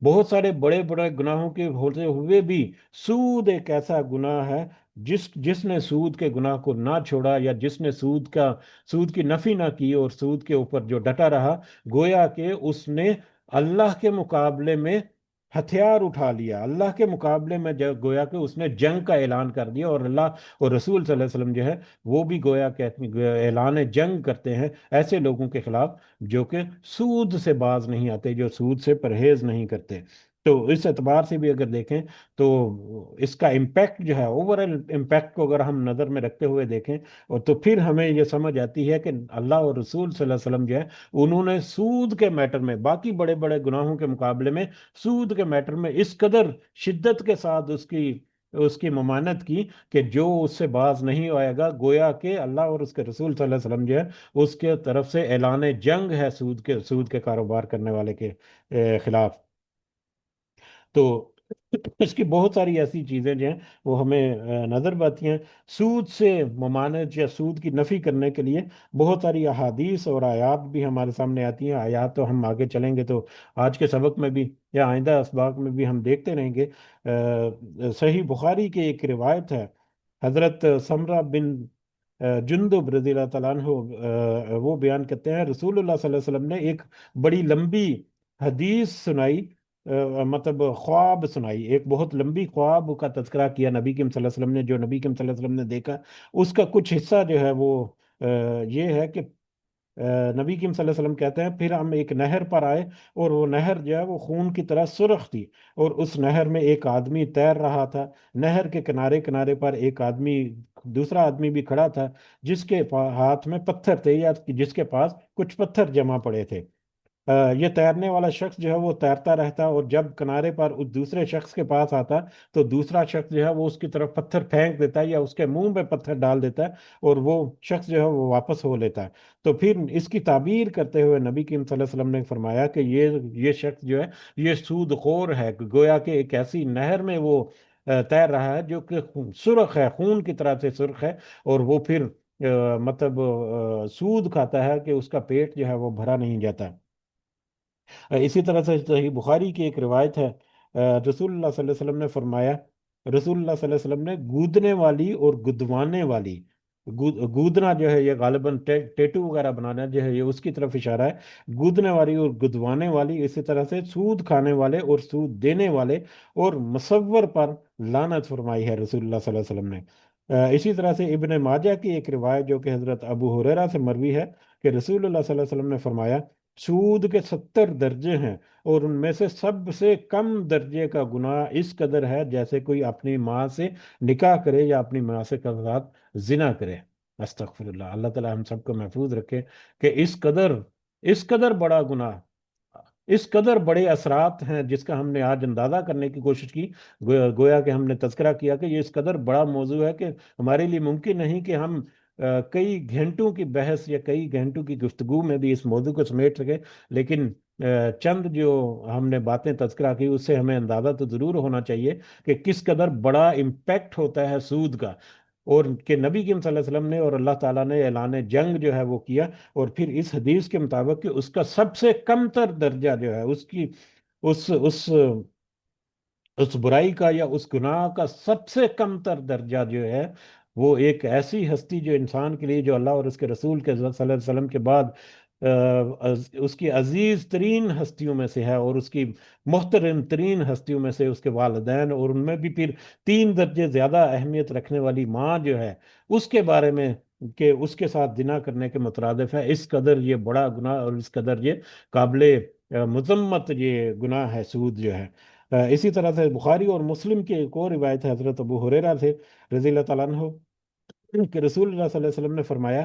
بہت سارے بڑے بڑے گناہوں کے ہوتے ہوئے بھی سود ایک ایسا گناہ ہے، جس نے سود کے گناہ کو نہ چھوڑا، یا جس نے سود کی نفی نہ کی اور سود کے اوپر جو ڈٹا رہا، گویا کہ اس نے اللہ کے مقابلے میں ہتھیار اٹھا لیا. اللہ کے مقابلے میں گویا کہ اس نے جنگ کا اعلان کر دیا. اور اللہ اور رسول صلی اللہ علیہ وسلم جو ہے وہ بھی گویا اعلان جنگ کرتے ہیں ایسے لوگوں کے خلاف جو کہ سود سے باز نہیں آتے، جو سود سے پرہیز نہیں کرتے. تو اس اعتبار سے بھی اگر دیکھیں تو اس کا امپیکٹ جو ہے، اوور آل امپیکٹ کو اگر ہم نظر میں رکھتے ہوئے دیکھیں، اور تو پھر ہمیں یہ سمجھ آتی ہے کہ اللہ اور رسول صلی اللہ علیہ وسلم جو ہے انہوں نے سود کے میٹر میں باقی بڑے بڑے گناہوں کے مقابلے میں سود کے میٹر میں اس قدر شدت کے ساتھ اس کی ممانعت کی کہ جو اس سے باز نہیں آئے گا، گویا کہ اللہ اور اس کے رسول صلی اللہ علیہ وسلم جو ہے اس کے طرف سے اعلان جنگ ہے سود کے کاروبار کرنے والے کے خلاف. تو اس کی بہت ساری ایسی چیزیں جو ہیں وہ ہمیں نظر آتی ہیں. سود سے ممانعت یا سود کی نفی کرنے کے لیے بہت ساری احادیث اور آیات بھی ہمارے سامنے آتی ہیں. آیات تو ہم آگے چلیں گے تو آج کے سبق میں بھی یا آئندہ اسباق میں بھی ہم دیکھتے رہیں گے. صحیح بخاری کی ایک روایت ہے، حضرت سمرہ بن جندب رضی اللہ تعالیٰ عنہ وہ بیان کرتے ہیں رسول اللہ صلی اللہ علیہ وسلم نے ایک بڑی لمبی حدیث سنائی، مطلب خواب سنائی. ایک بہت لمبی خواب کا تذکرہ کیا نبی کریم صلی اللہ علیہ وسلم نے، جو نبی کریم صلی اللہ علیہ وسلم نے دیکھا. اس کا کچھ حصہ جو ہے وہ یہ ہے کہ نبی کریم صلی اللہ علیہ وسلم کہتے ہیں پھر ہم ایک نہر پر آئے، اور وہ نہر جو ہے وہ خون کی طرح سرخ تھی، اور اس نہر میں ایک آدمی تیر رہا تھا. نہر کے کنارے کنارے پر ایک آدمی، دوسرا آدمی بھی کھڑا تھا، جس کے ہاتھ میں پتھر تھے، یا جس کے پاس کچھ پتھر جمع پڑے تھے. یہ تیرنے والا شخص جو ہے وہ تیرتا رہتا، اور جب کنارے پر اس دوسرے شخص کے پاس آتا تو دوسرا شخص جو ہے وہ اس کی طرف پتھر پھینک دیتا ہے یا اس کے منہ پہ پتھر ڈال دیتا ہے، اور وہ شخص جو ہے وہ واپس ہو لیتا ہے. تو پھر اس کی تعبیر کرتے ہوئے نبی کریم صلی اللہ علیہ وسلم نے فرمایا کہ یہ شخص جو ہے یہ سود خور ہے. گویا کہ ایک ایسی نہر میں وہ تیر رہا ہے جو کہ سرخ ہے، خون کی طرح سے سرخ ہے، اور وہ پھر مطلب سود کھاتا ہے کہ اس کا پیٹ جو ہے وہ بھرا نہیں جاتا. اسی طرح سے صحیح بخاری کی ایک روایت ہے، رسول اللہ صلی اللہ علیہ وسلم نے فرمایا، رسول اللہ صلی اللہ علیہ وسلم نے گودنے والی اور گدوانے والی، گودنا جو ہے یہ غالباً ٹیٹو وغیرہ بنانا جو ہے یہ اس کی طرف اشارہ ہے، گودنے والی اور گدوانے والی، اسی طرح سے سود کھانے والے اور سود دینے والے اور مصور پر لعنت فرمائی ہے رسول اللہ صلی اللہ علیہ وسلم نے. اسی طرح سے ابن ماجہ کی ایک روایت جو کہ حضرت ابو ہریرہ سے مروی ہے کہ رسول اللہ صلی اللہ علیہ وسلم نے فرمایا سود کے 70 درجے ہیں، اور ان میں سے سب سے کم درجے کا گناہ اس قدر ہے جیسے کوئی اپنی ماں سے نکاح کرے یا اپنی ماں سے کا ساتھ زنا کرے. استغفر اللہ. اللہ تعالی ہم سب کو محفوظ رکھے کہ اس قدر بڑا گناہ، اس قدر بڑے اثرات ہیں جس کا ہم نے آج اندازہ کرنے کی کوشش کی. گویا کہ ہم نے تذکرہ کیا کہ یہ اس قدر بڑا موضوع ہے کہ ہمارے لیے ممکن نہیں کہ ہم کئی گھنٹوں کی بحث یا کئی گھنٹوں کی گفتگو میں بھی اس موضوع کو سمیٹ سکے. لیکن چند جو ہم نے باتیں تذکرہ کی اس سے ہمیں اندازہ تو ضرور ہونا چاہیے کہ کس قدر بڑا امپیکٹ ہوتا ہے سود کا، اور کہ نبی کریم صلی اللہ علیہ وسلم نے اور اللہ تعالیٰ نے اعلان جنگ جو ہے وہ کیا. اور پھر اس حدیث کے مطابق کہ اس کا سب سے کم تر درجہ جو ہے اس کی اس اس اس برائی کا یا اس گناہ کا سب سے کم تر درجہ جو ہے وہ ایک ایسی ہستی جو انسان کے لیے، جو اللہ اور اس کے رسول کے صلی اللہ علیہ وسلم کے بعد اس کی عزیز ترین ہستیوں میں سے ہے، اور اس کی محترم ترین ہستیوں میں سے اس کے والدین، اور ان میں بھی پھر 3 درجے زیادہ اہمیت رکھنے والی ماں جو ہے اس کے بارے میں کہ اس کے ساتھ زنا کرنے کے مترادف ہے. اس قدر یہ بڑا گناہ اور اس قدر یہ قابل مذمت یہ گناہ ہے سود جو ہے. اسی طرح سے بخاری اور مسلم کی ایک اور روایت ہے حضرت ابو ہریرہ سے رضی اللہ تعالیٰ عنہ کہ رسول اللہ صلی اللہ علیہ وسلم نے فرمایا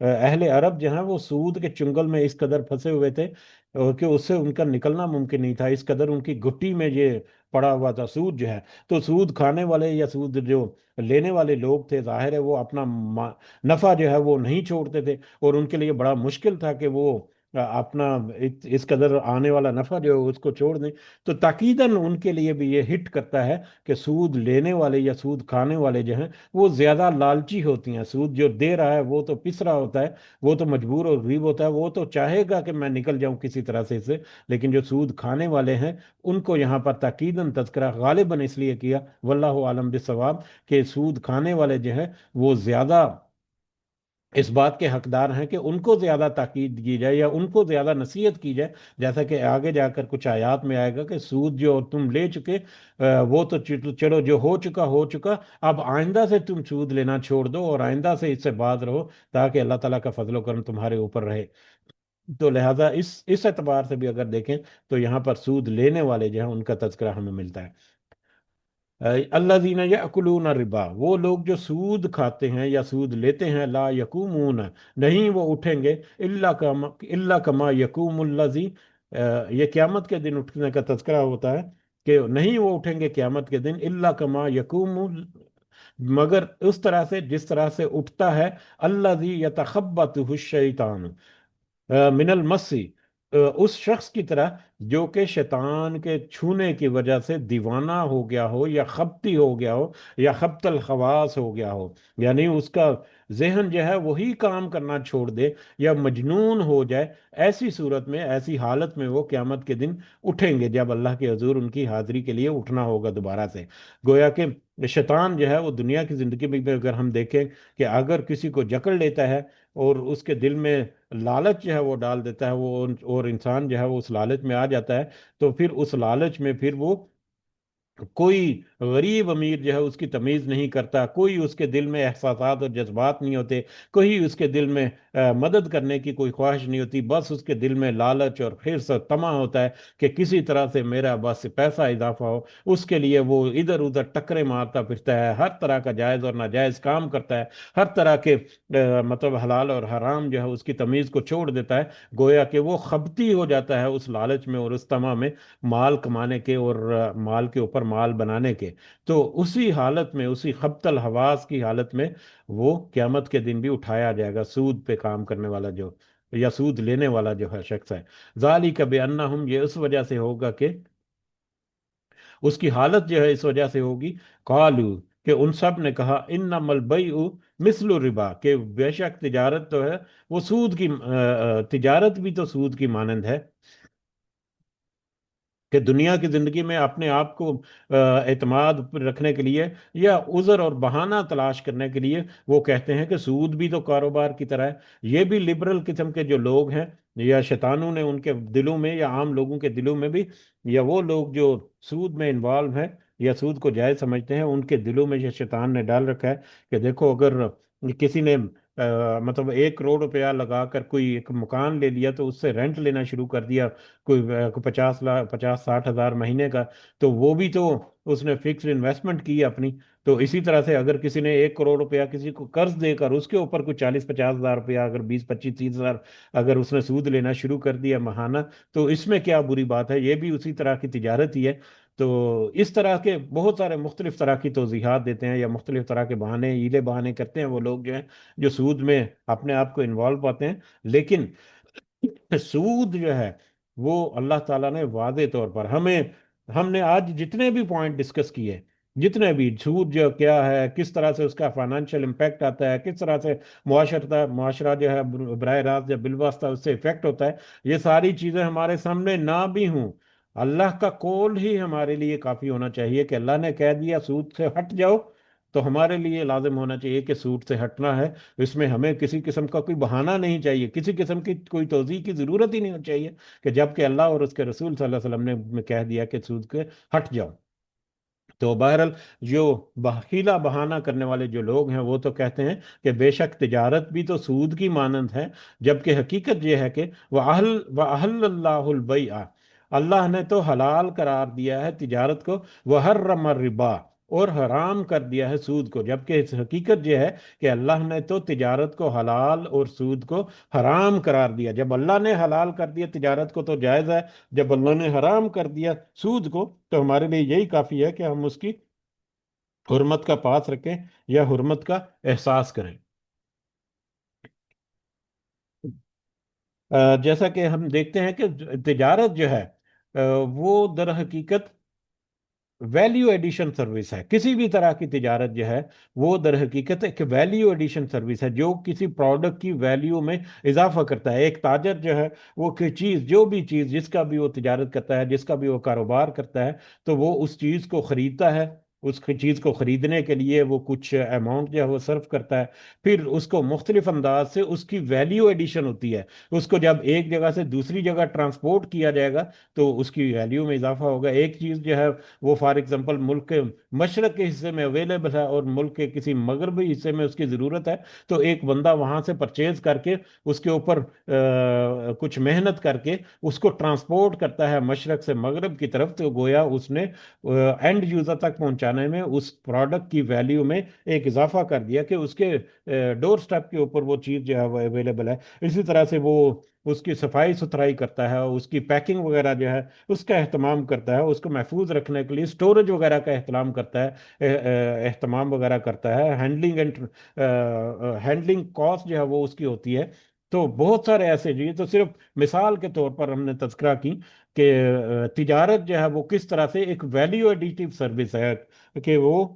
اہل عرب جو ہیں وہ سود کے چنگل میں اس قدر پھنسے ہوئے تھے کہ اس سے ان کا نکلنا ممکن نہیں تھا، اس قدر ان کی گٹی میں یہ پڑا ہوا تھا سود جو ہے۔ تو سود کھانے والے یا سود جو لینے والے لوگ تھے، ظاہر ہے وہ اپنا نفع جو ہے وہ نہیں چھوڑتے تھے، اور ان کے لیے بڑا مشکل تھا کہ وہ اپنا اس قدر آنے والا نفع جو ہے اس کو چھوڑ دیں۔ تو تاکیداً ان کے لیے بھی یہ ہٹ کرتا ہے کہ سود لینے والے یا سود کھانے والے جو ہیں وہ زیادہ لالچی ہوتی ہیں۔ سود جو دے رہا ہے وہ تو پس رہا ہوتا ہے، وہ تو مجبور اور غریب ہوتا ہے، وہ تو چاہے گا کہ میں نکل جاؤں کسی طرح سے اس سے، لیکن جو سود کھانے والے ہیں ان کو یہاں پر تاکیداً تذکرہ غالباً اس لیے کیا، واللہ عالم بالصواب، کہ سود کھانے والے جو ہیں وہ زیادہ اس بات کے حقدار ہیں کہ ان کو زیادہ تاکید کی جائے یا ان کو زیادہ نصیحت کی جائے، جیسا کہ آگے جا کر کچھ آیات میں آئے گا کہ سود جو تم لے چکے وہ تو چلو جو ہو چکا ہو چکا، اب آئندہ سے تم سود لینا چھوڑ دو اور آئندہ سے اس سے باز رہو، تاکہ اللہ تعالیٰ کا فضل و کرم تمہارے اوپر رہے۔ تو لہٰذا اس اعتبار سے بھی اگر دیکھیں تو یہاں پر سود لینے والے جو ہیں ان کا تذکرہ ہمیں ملتا ہے۔ الذین یأکلون الربا، وہ لوگ جو سود کھاتے ہیں یا سود لیتے ہیں، لا یقومون، نہیں وہ اٹھیں گے، الا کما یقوم الذی، یہ قیامت کے دن اٹھنے کا تذکرہ ہوتا ہے کہ نہیں وہ اٹھیں گے قیامت کے دن، الا کما یقوم، مگر اس طرح سے جس طرح سے اٹھتا ہے، الذی یتخبطہ الشیطان من المسی، اس شخص کی طرح جو کہ شیطان کے چھونے کی وجہ سے دیوانہ ہو گیا ہو یا خبتی ہو گیا ہو یا خبط الخواس ہو گیا ہو، یعنی اس کا ذہن جو ہے وہی کام کرنا چھوڑ دے یا مجنون ہو جائے، ایسی صورت میں ایسی حالت میں وہ قیامت کے دن اٹھیں گے، جب اللہ کے حضور ان کی حاضری کے لیے اٹھنا ہوگا دوبارہ سے۔ گویا کہ شیطان جو ہے وہ دنیا کی زندگی میں بھی اگر ہم دیکھیں کہ اگر کسی کو جکڑ لیتا ہے اور اس کے دل میں لالچ جو ہے وہ ڈال دیتا ہے، وہ اور انسان جو ہے وہ اس لالچ میں آ جاتا ہے، تو پھر اس لالچ میں پھر وہ کوئی غریب امیر جو ہے اس کی تمیز نہیں کرتا، کوئی اس کے دل میں احساسات اور جذبات نہیں ہوتے، کوئی اس کے دل میں مدد کرنے کی کوئی خواہش نہیں ہوتی، بس اس کے دل میں لالچ اور حرص اور طمع ہوتا ہے کہ کسی طرح سے میرا بس پیسہ اضافہ ہو، اس کے لیے وہ ادھر ادھر ٹکرے مارتا پھرتا ہے، ہر طرح کا جائز اور ناجائز کام کرتا ہے، ہر طرح کے مطلب حلال اور حرام جو ہے اس کی تمیز کو چھوڑ دیتا ہے، گویا کہ وہ خبتی ہو جاتا ہے اس لالچ میں اور اس طمع میں، مال کمانے کے اور مال کے اوپر مال بنانے کے۔ تو اسی حالت میں، اسی خبط الحواس کی حالت میں وہ قیامت کے دن بھی اٹھایا جائے گا، سود پہ کام کرنے والا جو یا سود لینے والا جو ہے شخص ہے۔ ذالک بانہم، یہ اس وجہ سے ہوگا کہ اس کی حالت جو ہے اس وجہ سے ہوگی، قالو، کہ ان سب نے کہا، انما البیع مثل الربا، کہ بے شک تجارت تو ہے وہ سود کی تجارت بھی تو سود کی مانند ہے، کہ دنیا کی زندگی میں اپنے آپ کو اعتماد پر رکھنے کے لیے یا عذر اور بہانہ تلاش کرنے کے لیے وہ کہتے ہیں کہ سود بھی تو کاروبار کی طرح ہے۔ یہ بھی لبرل قسم کے جو لوگ ہیں یا شیطانوں نے ان کے دلوں میں یا عام لوگوں کے دلوں میں بھی، یا وہ لوگ جو سود میں انوالو ہیں یا سود کو جائز سمجھتے ہیں، ان کے دلوں میں یہ شیطان نے ڈال رکھا ہے کہ دیکھو اگر کسی نے مطلب 1 کروڑ روپیہ لگا کر کوئی ایک مکان لے لیا، تو اس سے رینٹ لینا شروع کر دیا کوئی 50 لاکھ 50 60 ہزار مہینے کا، تو وہ بھی تو اس نے فکسڈ انویسٹمنٹ کی اپنی۔ تو اسی طرح سے اگر کسی نے 1 کروڑ روپیہ کسی کو قرض دے کر اس کے اوپر کوئی 40 50 ہزار روپیہ، اگر 20 25 30 ہزار اگر اس نے سود لینا شروع کر دیا ماہانہ، تو اس میں کیا بری بات ہے؟ یہ بھی اسی طرح کی تجارت ہی ہے۔ تو اس طرح کے بہت سارے مختلف طرح کی توضیحات دیتے ہیں یا مختلف طرح کے بہانے ہیلے بہانے کرتے ہیں وہ لوگ جو ہیں جو سود میں اپنے آپ کو انوالو پاتے ہیں، لیکن سود جو ہے وہ اللہ تعالیٰ نے واضح طور پر ہم نے آج جتنے بھی پوائنٹ ڈسکس کیے، جتنے بھی سود جو کیا ہے، کس طرح سے اس کا فائنینشیل امپیکٹ آتا ہے، کس طرح سے معاشرہ جو ہے براہ راست یا بالواسطہ اس سے افیکٹ ہوتا ہے، یہ ساری چیزیں ہمارے سامنے نہ بھی ہوں، اللہ کا قول ہی ہمارے لیے کافی ہونا چاہیے کہ اللہ نے کہہ دیا سود سے ہٹ جاؤ، تو ہمارے لیے لازم ہونا چاہیے کہ سود سے ہٹنا ہے۔ اس میں ہمیں کسی قسم کا کوئی بہانہ نہیں چاہیے، کسی قسم کی کوئی توضیح کی ضرورت ہی نہیں چاہیے، کہ جب کہ اللہ اور اس کے رسول صلی اللہ علیہ وسلم نے کہہ دیا کہ سود کے ہٹ جاؤ۔ تو بہرحال جو بخیلہ بہانہ کرنے والے جو لوگ ہیں وہ تو کہتے ہیں کہ بے شک تجارت بھی تو سود کی مانند ہے، جبکہ حقیقت یہ ہے کہ وَأَحَلَّ اللَّهُ الْبَيْعَ، اللہ نے تو حلال قرار دیا ہے تجارت کو، وَحَرَّمَ الرِّبَا، اور حرام کر دیا ہے سود کو، جبکہ اس حقیقت یہ ہے کہ اللہ نے تو تجارت کو حلال اور سود کو حرام قرار دیا۔ جب اللہ نے حلال کر دیا تجارت کو تو جائز ہے، جب اللہ نے حرام کر دیا سود کو تو ہمارے لیے یہی کافی ہے کہ ہم اس کی حرمت کا پاس رکھیں یا حرمت کا احساس کریں۔ جیسا کہ ہم دیکھتے ہیں کہ تجارت جو ہے وہ در حقیقت ویلیو ایڈیشن سروس ہے۔ کسی بھی طرح کی تجارت جو ہے وہ در حقیقت ایک ویلیو ایڈیشن سروس ہے، جو کسی پروڈکٹ کی ویلیو میں اضافہ کرتا ہے۔ ایک تاجر جو ہے وہ کوئی چیز، جو بھی چیز جس کا بھی وہ تجارت کرتا ہے، جس کا بھی وہ کاروبار کرتا ہے، تو وہ اس چیز کو خریدتا ہے، اس کی چیز کو خریدنے کے لیے وہ کچھ اماؤنٹ جو ہے وہ صرف کرتا ہے، پھر اس کو مختلف انداز سے اس کی ویلیو ایڈیشن ہوتی ہے۔ اس کو جب ایک جگہ سے دوسری جگہ ٹرانسپورٹ کیا جائے گا تو اس کی ویلیو میں اضافہ ہوگا۔ ایک چیز جو ہے وہ فار ایگزامپل ملک کے مشرق کے حصے میں اویلیبل ہے اور ملک کے کسی مغربی حصے میں اس کی ضرورت ہے، تو ایک بندہ وہاں سے پرچیز کر کے اس کے اوپر کچھ محنت کر کے اس کو ٹرانسپورٹ کرتا ہے مشرق سے مغرب کی طرف، تو گویا اس نے اینڈ یوزر تک پہنچانے میں اس پروڈکٹ کی ویلیو میں ایک اضافہ کر دیا کہ اس کے ڈور سٹیپ کے اوپر وہ چیز جو ہے وہ اویلیبل ہے۔ اسی طرح سے وہ اس کی صفائی ستھرائی کرتا ہے، اس کی پیکنگ وغیرہ جو ہے اس کا اہتمام کرتا ہے، اس کو محفوظ رکھنے کے لیے اسٹوریج وغیرہ کا اہتمام کرتا ہے، اہتمام وغیرہ کرتا ہے، ہینڈلنگ کاسٹ جو ہے وہ اس کی ہوتی ہے۔ تو بہت سارے ایسے جی، تو صرف مثال کے طور پر ہم نے تذکرہ کی کہ تجارت جو ہے وہ کس طرح سے ایک ویلیو ایڈیٹو سروس ہے، کہ وہ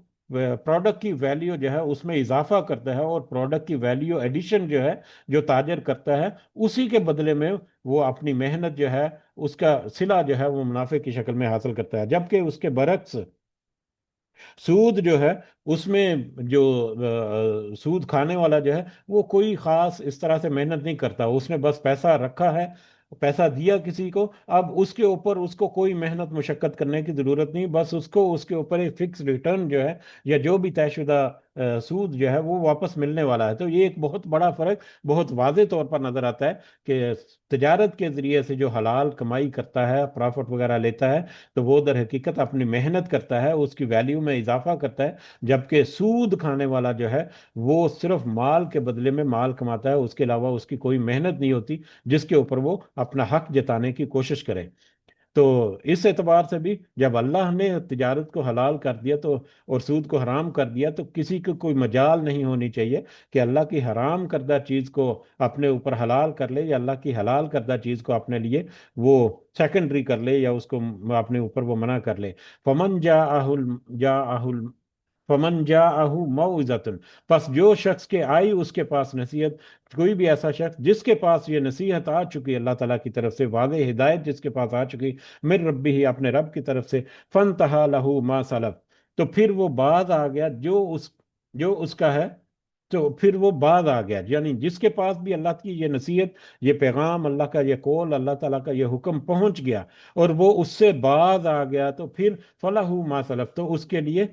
پروڈکٹ کی ویلیو جو ہے اس میں اضافہ کرتا ہے، اور پروڈکٹ کی ویلیو ایڈیشن جو ہے جو تاجر کرتا ہے اسی کے بدلے میں وہ اپنی محنت جو ہے اس کا صلہ جو ہے وہ منافع کی شکل میں حاصل کرتا ہے۔ جبکہ اس کے برعکس سود جو ہے اس میں جو سود کھانے والا جو ہے وہ کوئی خاص اس طرح سے محنت نہیں کرتا، اس نے بس پیسہ رکھا ہے، پیسہ دیا کسی کو، اب اس کے اوپر اس کو کوئی محنت مشقت کرنے کی ضرورت نہیں، بس اس کو اس کے اوپر ایک فکس ریٹرن جو ہے یا جو بھی طے شدہ سود جو ہے وہ واپس ملنے والا ہے۔ تو یہ ایک بہت بڑا فرق بہت واضح طور پر نظر آتا ہے کہ تجارت کے ذریعے سے جو حلال کمائی کرتا ہے، پرافٹ وغیرہ لیتا ہے، تو وہ در حقیقت اپنی محنت کرتا ہے، اس کی ویلیو میں اضافہ کرتا ہے، جبکہ سود کھانے والا جو ہے وہ صرف مال کے بدلے میں مال کماتا ہے، اس کے علاوہ اس کی کوئی محنت نہیں ہوتی جس کے اوپر وہ اپنا حق جتانے کی کوشش کرے۔ تو اس اعتبار سے بھی جب اللہ نے تجارت کو حلال کر دیا تو اور سود کو حرام کر دیا، تو کسی کو کوئی مجال نہیں ہونی چاہیے کہ اللہ کی حرام کردہ چیز کو اپنے اوپر حلال کر لے، یا اللہ کی حلال کردہ چیز کو اپنے لیے وہ سیکنڈری کر لے، یا اس کو اپنے اوپر وہ منع کر لے۔ فمن جاءہ فمن جاءہ موعظۃ، پس جو شخص کے آئی اس کے پاس نصیحت، کوئی بھی ایسا شخص جس کے پاس یہ نصیحت آ چکی اللہ تعالیٰ کی طرف سے، واضح ہدایت جس کے پاس آ چکی من ربی ہی، اپنے رب کی طرف سے، فانتہا لہو ما سلف، تو پھر وہ باز آ گیا جو اس کا ہے، تو پھر وہ باز آ گیا، یعنی جس کے پاس بھی اللہ کی یہ نصیحت، یہ پیغام، اللہ کا یہ قول، اللہ تعالیٰ کا یہ حکم پہنچ گیا اور وہ اس سے باز آ گیا، تو پھر فلاح ما سلف، تو اس کے لیے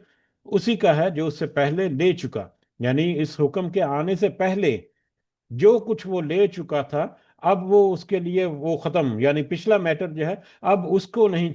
اسی کا ہے جو اس سے پہلے لے چکا، یعنی اس حکم کے آنے سے پہلے جو کچھ وہ لے چکا تھا اب وہ اس کے لیے وہ ختم، یعنی پچھلا میٹر جو ہے اب اس کو نہیں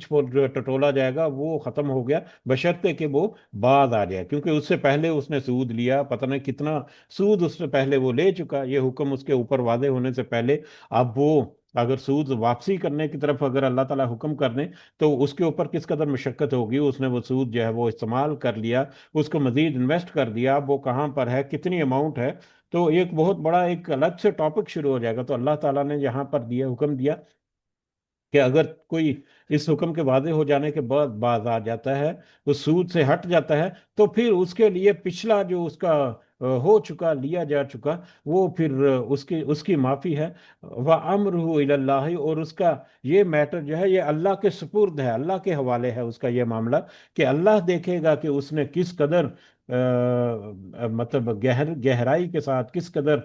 ٹٹولا جائے گا، وہ ختم ہو گیا، بشرطے کہ وہ بعد آ جائے، کیونکہ اس سے پہلے اس نے سود لیا، پتہ نہیں کتنا سود اس سے پہلے وہ لے چکا، یہ حکم اس کے اوپر واضح ہونے سے پہلے۔ اب وہ اگر سود واپسی کرنے کی طرف اگر اللہ تعالیٰ حکم کر دیں تو اس کے اوپر کس قدر مشقت ہوگی، اس نے وہ سود جو ہے وہ استعمال کر لیا، اس کو مزید انویسٹ کر دیا، اب وہ کہاں پر ہے، کتنی اماؤنٹ ہے، تو ایک بہت بڑا ایک الگ سے ٹاپک شروع ہو جائے گا۔ تو اللہ تعالیٰ نے یہاں پر دیا حکم دیا کہ اگر کوئی اس حکم کے واضح ہو جانے کے بعد باز آ جاتا ہے، اس سود سے ہٹ جاتا ہے، تو پھر اس کے لیے پچھلا جو اس کا ہو چکا، لیا جا چکا، وہ پھر اس کی معافی ہے۔ وَأَمْرُهُ إِلَى اللَّهِ، اور اس کا یہ میٹر جو ہے یہ اللہ کے سپرد ہے، اللہ کے حوالے ہے اس کا یہ معاملہ، کہ اللہ دیکھے گا کہ اس نے کس قدر مطلب گہرائی کے ساتھ، کس قدر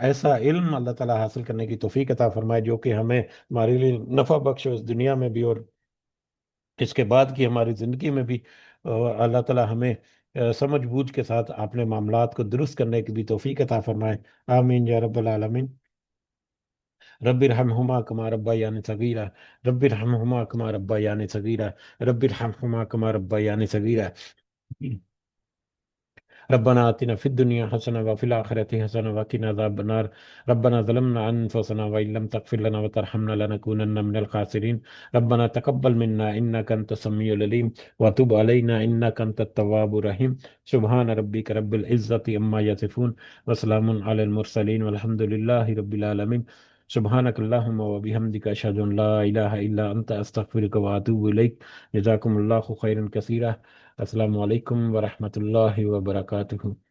ایسا علم اللہ تعالیٰ حاصل کرنے کی توفیق عطا فرمائے جو کہ ہمیں ہمارے لیے نفع بخش ہو اس دنیا میں بھی اور اس کے بعد کی ہماری زندگی میں بھی۔ اللہ تعالیٰ ہمیں سمجھ بوجھ کے ساتھ اپنے معاملات کو درست کرنے کی بھی توفیق عطا فرمائے۔ آمین یا رب العالمین۔ رب ارحمہما کما ربیانی صغیرا، رب ارحمہما کما ربیانی صغیرا، رب ارحمہما کما ربیانی صغیرا۔ ربنا آتنا في الدنيا حسنة وفي الآخرة حسنة وقنا عذاب النار۔ ربنا ظلمنا أنفسنا وإن لم تغفر لنا وترحمنا لنكونن من الخاسرين۔ ربنا تقبل منا إنك أنت السميع العليم وتب علينا إنك أنت التواب الرحيم۔ سبحان ربك رب العزة عما يصفون وسلام على المرسلين والحمد لله رب العالمين۔ سبحانك اللهم وبحمدك أشهد أن لا إله إلا أنت أستغفرك وأتوب إليك۔ جزاكم الله خيرا كثيرا۔ السلام علیکم ورحمۃ اللہ وبرکاتہ۔